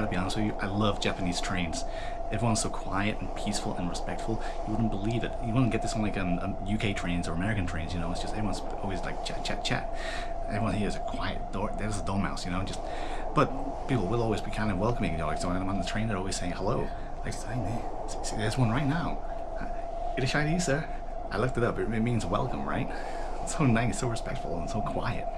gotta be honest with you, I love Japanese trains. Everyone's so quiet and peaceful and respectful. You wouldn't believe it. You wouldn't get this on like UK trains or American trains, you know. It's just everyone's always like chat, chat, chat. Everyone here is a quiet door. There's a dormouse, you know. Just, but people will always be kind of welcoming, you know. Like so when I'm on the train, they're always saying hello. Like, see, there's one right now. Irashaidii, sir. I looked it up. It means welcome, right? It's so nice, so respectful, and so quiet.